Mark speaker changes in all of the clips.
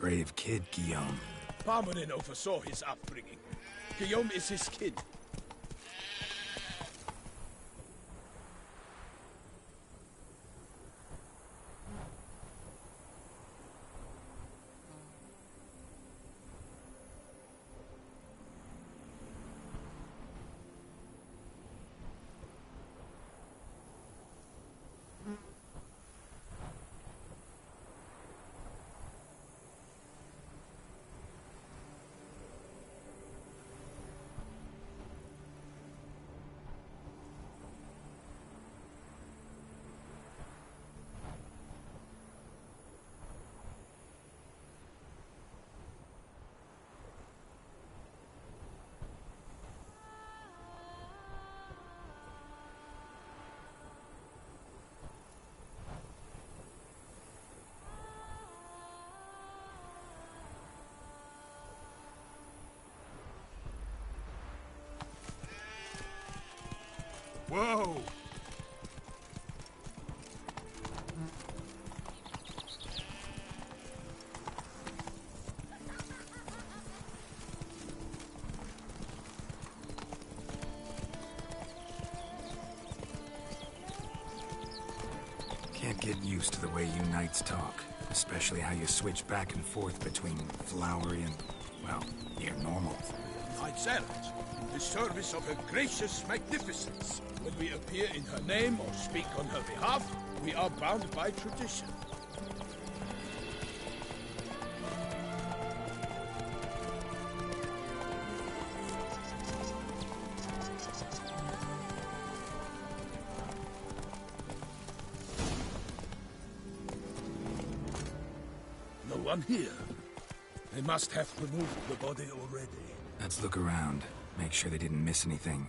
Speaker 1: Brave kid, Guillaume.
Speaker 2: Parmanin oversaw his upbringing. Guillaume is his kid.
Speaker 1: Whoa! Can't get used to the way you knights talk, especially how you switch back and forth between flowery and, well, near normal.
Speaker 2: Knights errant, in the service of her gracious magnificence. When we appear in her name or speak on her behalf, we are bound by tradition. No one here. They must have removed the body already.
Speaker 1: Let's look around, make sure they didn't miss anything.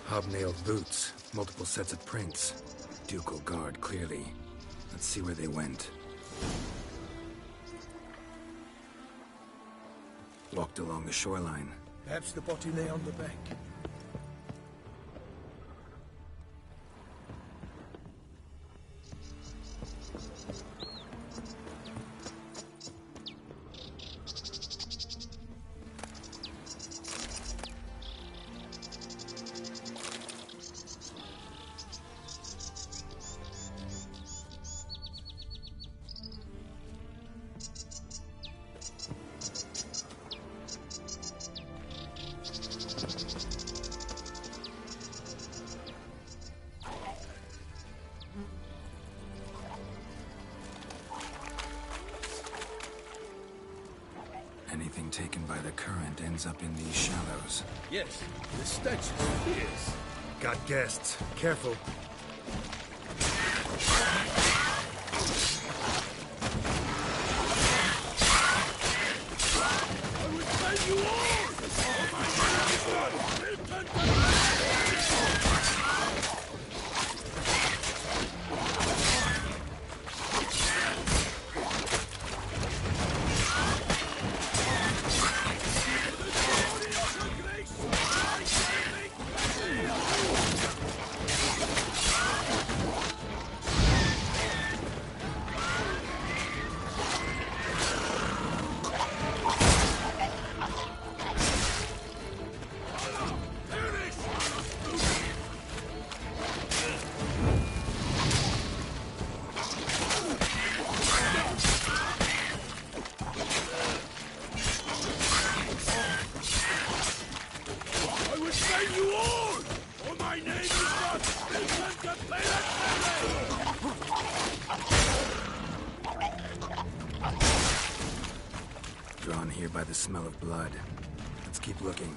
Speaker 1: Hobnailed boots, multiple sets of prints. Ducal guard, clearly. Let's see where they went. Walked along the shoreline.
Speaker 2: Perhaps the body lay on the bank.
Speaker 1: Anything taken by the current ends up in these shallows.
Speaker 2: Yes, the stench is fierce.
Speaker 1: Got guests. Careful.
Speaker 2: I would send you all! You all! For my name is not Vincent the
Speaker 1: Drawn here by the smell of blood. Let's keep looking.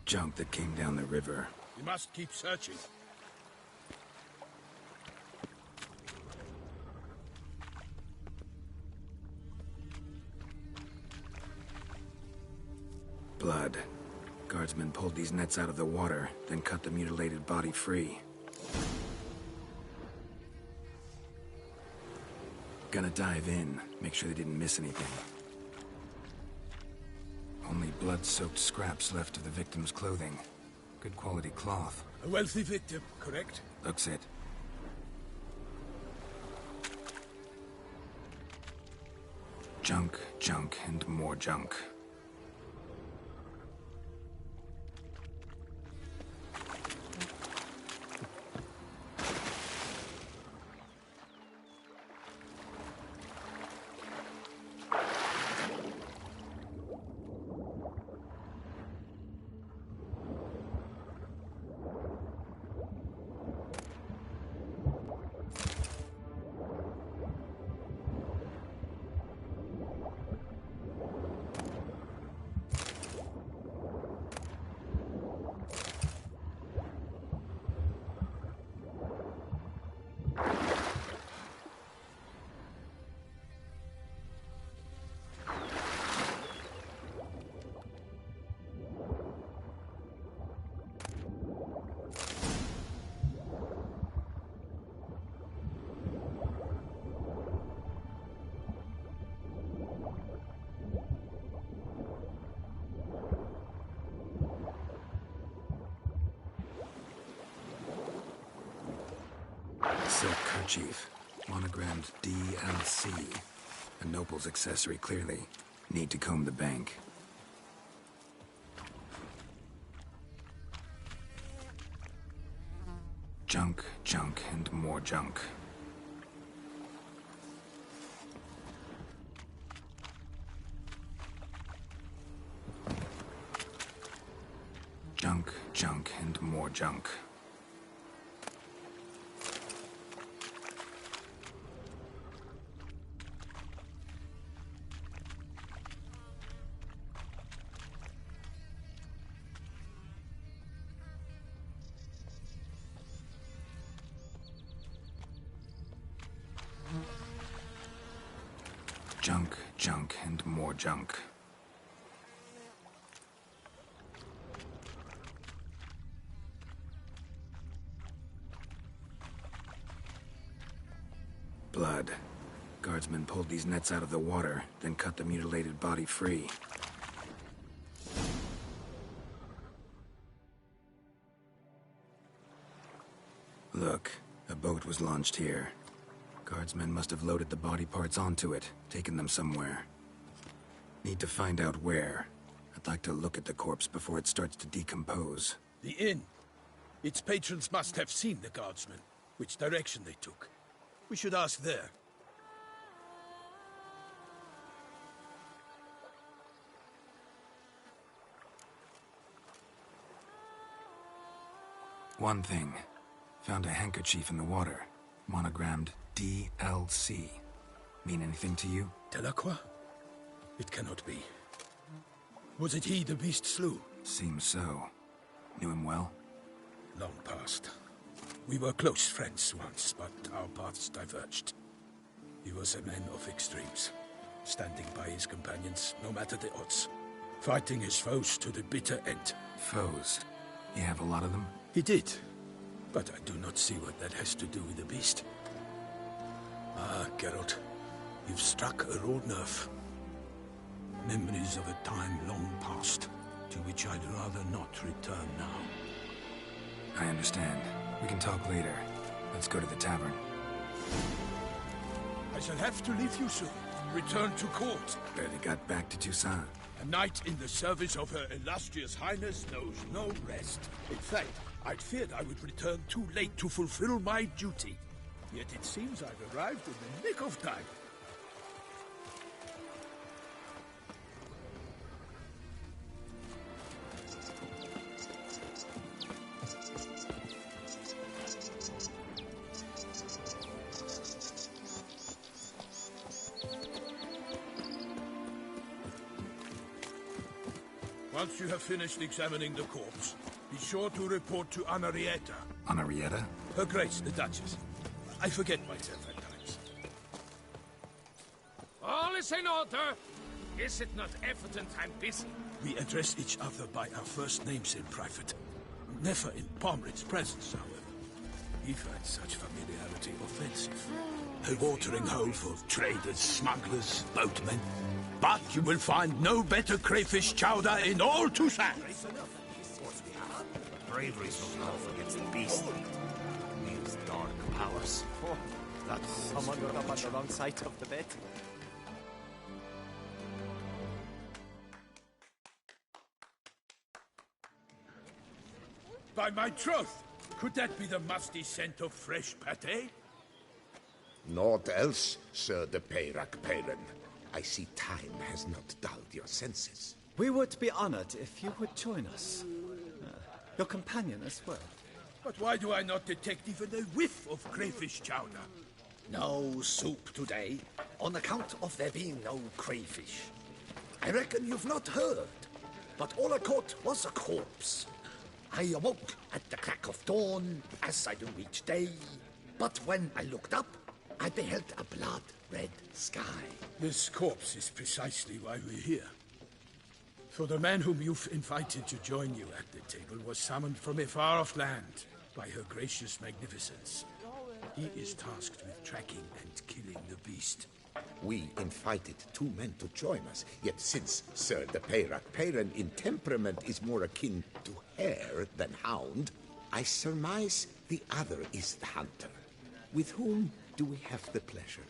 Speaker 1: junk that came down the river.
Speaker 2: We must keep searching.
Speaker 1: Blood. Guardsmen pulled these nets out of the water, then cut the mutilated body free. Gonna dive in, make sure they didn't miss anything. Only blood-soaked scraps left of the victim's clothing. Good quality cloth.
Speaker 2: A wealthy victim, correct?
Speaker 1: Looks it. Junk, junk, and more junk. Silk kerchief, monogrammed DLC. A noble's accessory, clearly. Need to comb the bank. Junk, junk, and more junk. Junk, junk, and more junk. Junk, junk, and more junk. Blood. Guardsmen pulled these nets out of the water, then cut the mutilated body free. Look, a boat was launched here. Guardsmen must have loaded the body parts onto it, taken them somewhere. Need to find out where. I'd like to look at the corpse before it starts to decompose.
Speaker 2: The inn. Its patrons must have seen the guardsmen, which direction they took. We should ask there.
Speaker 1: One thing. Found a handkerchief in the water. Monogrammed DLC. Mean anything to you?
Speaker 2: Delacroix? It cannot be. Was it he the beast slew?
Speaker 1: Seems so. Knew him well?
Speaker 2: Long past. We were close friends once, but our paths diverged. He was a man of extremes, standing by his companions, no matter the odds. Fighting his foes to the bitter end.
Speaker 1: Foes? You have a lot of them?
Speaker 2: He did. But I do not see what that has to do with the beast. Ah, Geralt, you've struck a raw nerve. Memories of a time long past, to which I'd rather not return now.
Speaker 1: I understand. We can talk later. Let's go to the tavern.
Speaker 2: I shall have to leave you soon. Return to court.
Speaker 1: Barely got back to Toussaint.
Speaker 2: A knight in the service of Her Illustrious Highness knows no rest. In fact, I'd feared I would return too late to fulfill my duty. Yet it seems I've arrived in the nick of time. Once you have finished examining the corpse, be sure to report to Anarietta.
Speaker 1: Anarietta?
Speaker 2: Her Grace, the Duchess. I forget myself at times.
Speaker 3: All is in order. Is it not evident I'm busy?
Speaker 2: We address each other by our first names in private. Never in Pomrit's presence, however. He finds such familiarity offensive. A watering hole for traders, smugglers, boatmen. But you will find no better crayfish chowder in all Tucson.
Speaker 4: Bravery's no love against the beast. These dark powers.
Speaker 5: Oh, that's someone got up on the wrong side of the bed.
Speaker 2: By my troth, could that be the musty scent of fresh pate?
Speaker 6: Naught else, Sir de Peyrac Peyran. I see time has not dulled your senses.
Speaker 5: We would be honored if you would join us. Your companion as well.
Speaker 2: But why do I not detect even a whiff of crayfish chowder?
Speaker 7: No soup today, on account of there being no crayfish. I reckon you've not heard, but all I caught was a corpse. I awoke at the crack of dawn, as I do each day, but when I looked up, I beheld a blood-red sky.
Speaker 2: This corpse is precisely why we're here. For the man whom you've invited to join you at the table was summoned from a far-off land by her gracious magnificence. He is tasked with tracking and killing the beast.
Speaker 6: We invited two men to join us, yet since Sir de Peyrac Peyran in temperament is more akin to hare than hound, I surmise the other is the hunter. With whom do we have the pleasure?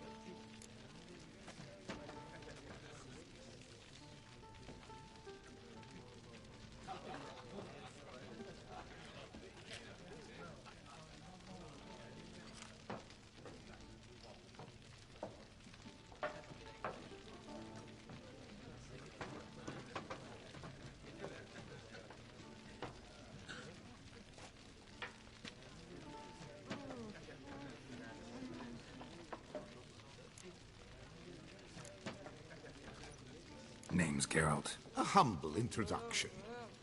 Speaker 1: Name's Geralt.
Speaker 6: A humble introduction.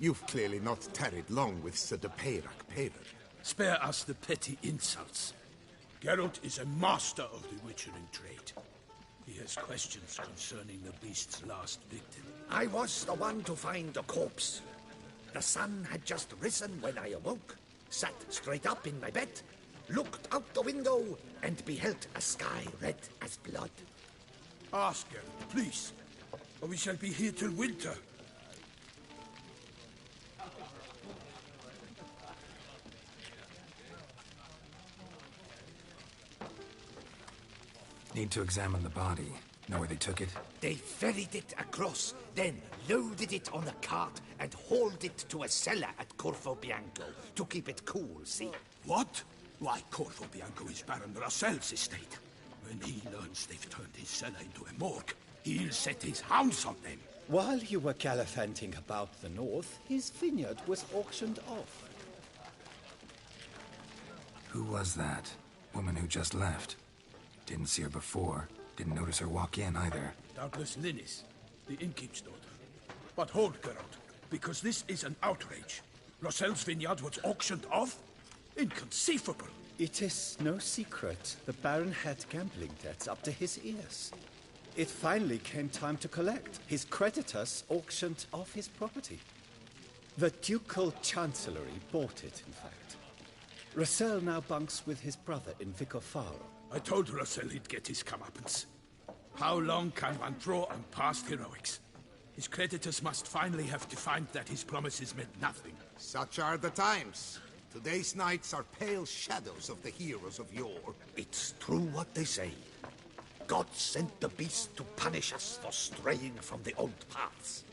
Speaker 6: You've clearly not tarried long with Sir de Peyrac Peyran.
Speaker 2: Spare us the petty insults. Geralt is a master of the witchering trade. He has questions concerning the beast's last victim.
Speaker 7: I was the one to find the corpse. The sun had just risen when I awoke, sat straight up in my bed, looked out the window, and beheld a sky red as blood.
Speaker 2: Ask Geralt, please, or we shall be here till winter.
Speaker 1: Need to examine the body. Know where they took it?
Speaker 7: They ferried it across, then loaded it on a cart and hauled it to a cellar at Corvo Bianco to keep it cool, see?
Speaker 2: What? Why, Corvo Bianco is Baron Russell's estate. When he learns they've turned his cellar into a morgue, he'll set his hounds on them.
Speaker 5: While you were gallivanting about the north, his vineyard was auctioned off.
Speaker 1: Who was that? Woman who just left. Didn't see her before. Didn't notice her walk in either.
Speaker 2: Doubtless Linnis, the innkeep's daughter. But hold, Geralt, because this is an outrage. Russell's vineyard was auctioned off? Inconceivable.
Speaker 5: It is no secret the Baron had gambling debts up to his ears. It finally came time to collect. His creditors auctioned off his property. The Ducal Chancellery bought it, in fact. Russell now bunks with his brother in Vicofaro.
Speaker 2: I told Russell he'd get his comeuppance. How long can one draw on past heroics? His creditors must finally have defined that his promises meant nothing.
Speaker 6: Such are the times. Today's knights are pale shadows of the heroes of yore.
Speaker 7: It's true what they say. God sent the beast to punish us for straying from the old paths.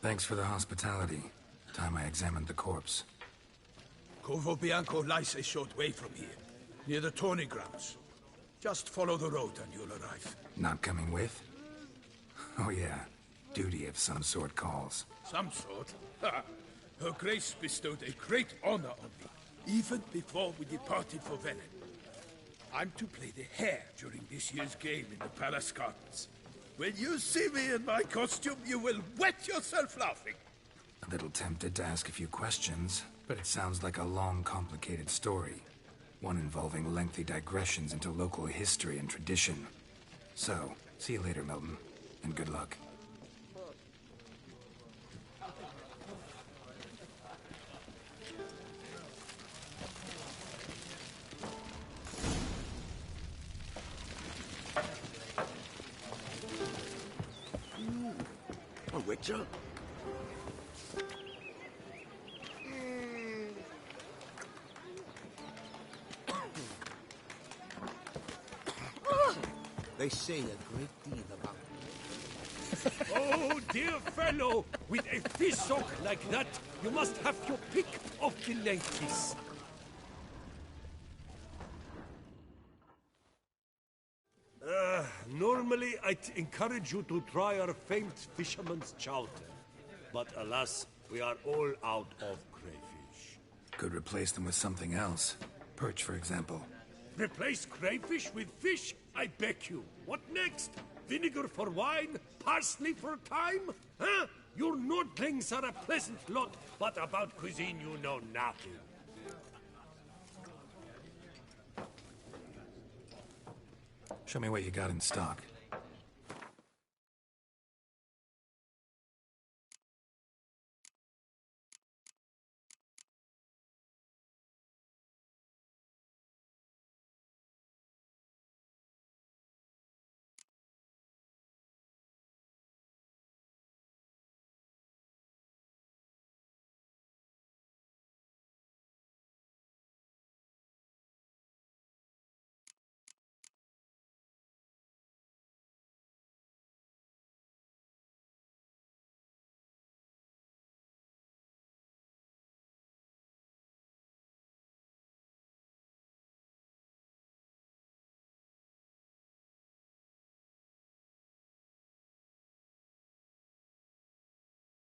Speaker 1: Thanks for the hospitality. Time I examined the corpse.
Speaker 2: Corvo Bianco lies a short way from here, near the tourney grounds. Just follow the road and you'll arrive.
Speaker 1: Not coming with? Oh yeah, duty of some sort calls.
Speaker 2: Some sort? Ha! Her Grace bestowed a great honor on me, even before we departed for Velen. I'm to play the hare during this year's game in the palace gardens. When you see me in my costume, you will wet yourself laughing.
Speaker 1: A little tempted to ask a few questions, but it sounds like a long, complicated story. One involving lengthy digressions into local history and tradition. So, see you later, Milton, and good luck.
Speaker 7: A witcher? They say a great deal about me.
Speaker 3: Oh, dear fellow, with a fish sock like that, you must have your pick of the ladies. Normally, I'd encourage you to try our famed fisherman's chowder. But alas, we are all out of crayfish.
Speaker 1: Could replace them with something else. Perch, for example.
Speaker 3: Replace crayfish with fish? I beg you. What next? Vinegar for wine? Parsley for thyme? Huh? Your Nordlings are a pleasant lot, but about cuisine you know nothing.
Speaker 1: Show me what you got in stock.